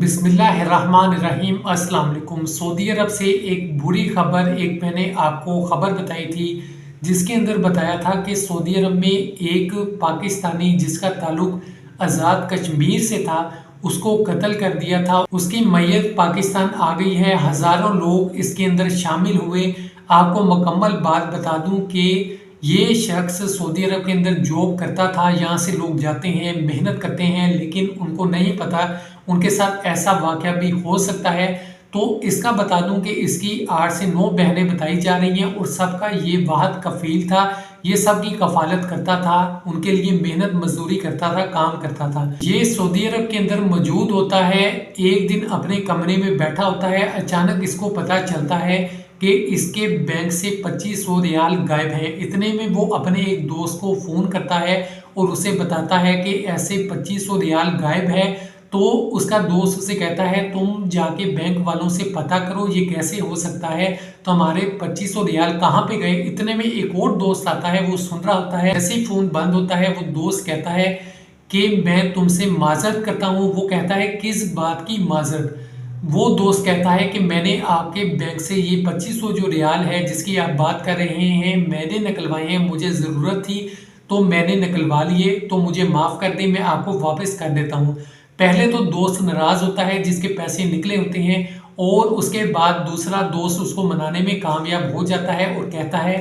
बिस्मिल्लाहिर्रहमानिर्रहीम। अस्सलाम वालेकुम। सऊदी अरब से एक बुरी खबर मैंने आपको खबर बताई थी, जिसके अंदर बताया था कि सऊदी अरब में एक पाकिस्तानी जिसका ताल्लुक आज़ाद कश्मीर से था, उसको कत्ल कर दिया था। उसकी मैयत पाकिस्तान आ गई है। हज़ारों लोग इसके अंदर शामिल हुए। आपको मुकम्मल बात बता दूं कि ये शख्स सऊदी अरब के अंदर जॉब करता था। यहाँ से लोग जाते हैं, मेहनत करते हैं, लेकिन उनको नहीं पता उनके साथ ऐसा वाक़या भी हो सकता है। तो इसका बता दूं कि इसकी 8 से 9 बहनें बताई जा रही हैं और सबका ये वाहद कफ़ील था। ये सब की कफ़ालत करता था, उनके लिए मेहनत मजदूरी करता था, काम करता था। ये सऊदी अरब के अंदर मौजूद होता है। एक दिन अपने कमरे में बैठा होता है, अचानक इसको पता चलता है कि इसके बैंक से 2500 रियाल गायब हैं। इतने में वो अपने एक दोस्त को फ़ोन करता है और उसे बताता है कि ऐसे 2500 रियाल गायब है। तो उसका दोस्त उसे कहता है तुम जाके बैंक वालों से पता करो ये कैसे हो सकता है, तो हमारे 2500 रियाल कहाँ पे गए। इतने में एक और दोस्त आता है, वो सुन रहा होता है। जैसे ही फ़ोन बंद होता है, वो दोस्त कहता है कि मैं तुमसे माजरत करता हूँ। वो कहता है किस बात की माजरत। वो दोस्त कहता है कि मैंने आपके बैंक से ये 2500 जो रियाल है जिसकी आप बात कर रहे हैं, मैंने निकलवाए हैं, मुझे ज़रूरत थी तो मैंने निकलवा लिए, तो मुझे माफ़ कर दें, मैं आपको वापस कर देता हूँ। पहले तो दोस्त नाराज़ होता है जिसके पैसे निकले होते हैं, और उसके बाद दूसरा दोस्त उसको मनाने में कामयाब हो जाता है और कहता है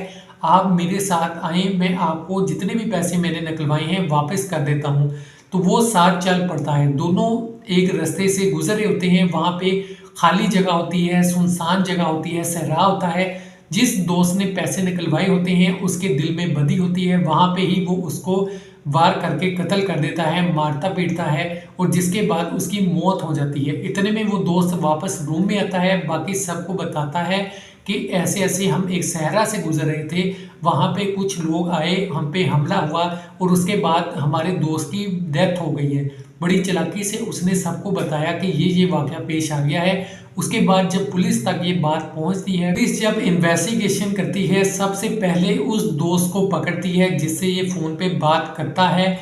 आप मेरे साथ आएँ, मैं आपको जितने भी पैसे मैंने निकलवाए हैं वापस कर देता हूँ। तो वो साथ चल पड़ता है। दोनों एक रास्ते से गुजरे होते हैं। वहाँ पे खाली जगह होती है, सुनसान जगह होती है, सहरा होता है। जिस दोस्त ने पैसे निकलवाए होते हैं उसके दिल में बदी होती है। वहाँ पे ही वो उसको वार करके कत्ल कर देता है, मारता पीटता है, और जिसके बाद उसकी मौत हो जाती है। इतने में वो दोस्त वापस रूम में आता है, बाकी सबको बताता है कि ऐसे ऐसे हम एक सहरा से गुजर रहे थे, वहाँ पे कुछ लोग आए, हम पे हमला हुआ और उसके बाद हमारे दोस्त की डेथ हो गई है। बड़ी चालाकी से उसने सबको बताया कि ये वाक़या पेश आ गया है। उसके बाद जब पुलिस तक ये बात पहुंचती है, पुलिस जब इन्वेस्टिगेशन करती है, सबसे पहले उस दोस्त को पकड़ती है जिससे ये फ़ोन पे बात करता है।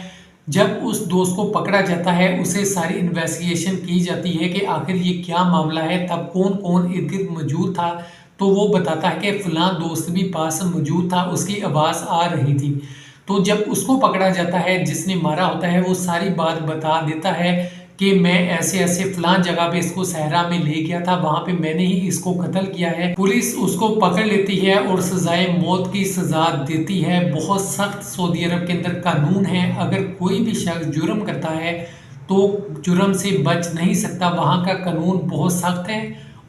जब उस दोस्त को पकड़ा जाता है, उसे सारी इन्वेस्टिगेशन की जाती है कि आखिर ये क्या मामला है, तब कौन कौन इर्द गिर्द मौजूद था। तो वो बताता है कि फ़लाँ दोस्त भी पास मौजूद था, उसकी आवाज़ आ रही थी। तो जब उसको पकड़ा जाता है जिसने मारा होता है, वो सारी बात बता देता है कि मैं ऐसे ऐसे फ़लाँ जगह पे इसको सहरा में ले गया था, वहाँ पे मैंने ही इसको कत्ल किया है। पुलिस उसको पकड़ लेती है और सज़ाए मौत की सज़ा देती है। बहुत सख्त सऊदी अरब के अंदर कानून है, अगर कोई भी शख्स जुर्म करता है तो जुर्म से बच नहीं सकता। वहाँ का कानून बहुत सख्त है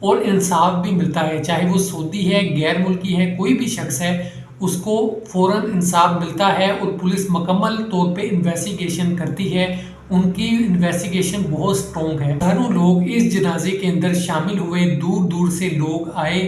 और इंसाफ भी मिलता है, चाहे वो सऊदी है, गैर मुल्की है, कोई भी शख्स है, उसको फ़ौरन इंसाफ मिलता है। और पुलिस मुकम्मल तौर पे इन्वेस्टिगेशन करती है। उनकी इन्वेस्टिगेशन बहुत स्ट्रॉन्ग है। हज़ारों लोग इस जनाजे के अंदर शामिल हुए, दूर दूर से लोग आए।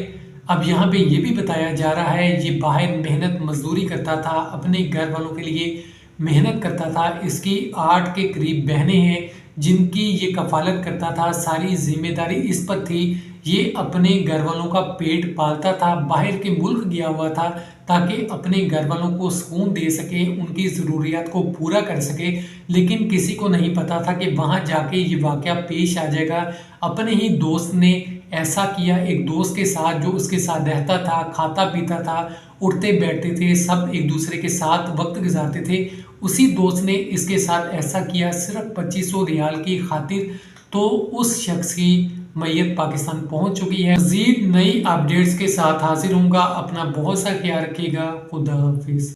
अब यहाँ पे ये भी बताया जा रहा है ये बाहर मेहनत मजदूरी करता था, अपने घर वालों के लिए मेहनत करता था। इसकी 8 के करीब बहनें हैं जिनकी ये कफालत करता था, सारी जिम्मेदारी इस पर थी। ये अपने घर वालों का पेट पालता था, बाहर के मुल्क गया हुआ था ताकि अपने घर वालों को सुकून दे सके, उनकी ज़रूरियात को पूरा कर सके। लेकिन किसी को नहीं पता था कि वहाँ जाके ये वाक़या पेश आ जाएगा। अपने ही दोस्त ने ऐसा किया, एक दोस्त के साथ जो उसके साथ रहता था, खाता पीता था, उठते बैठते थे, सब एक दूसरे के साथ वक्त गुजारते थे, उसी दोस्त ने इसके साथ ऐसा किया सिर्फ 2500 रियाल की खातिर। तो उस शख्स की मैयत पाकिस्तान पहुंच चुकी है। मज़ीद नई अपडेट्स के साथ हाजिर होऊंगा। अपना बहुत सा ख्याल रखिएगा। खुदा हाफिज़।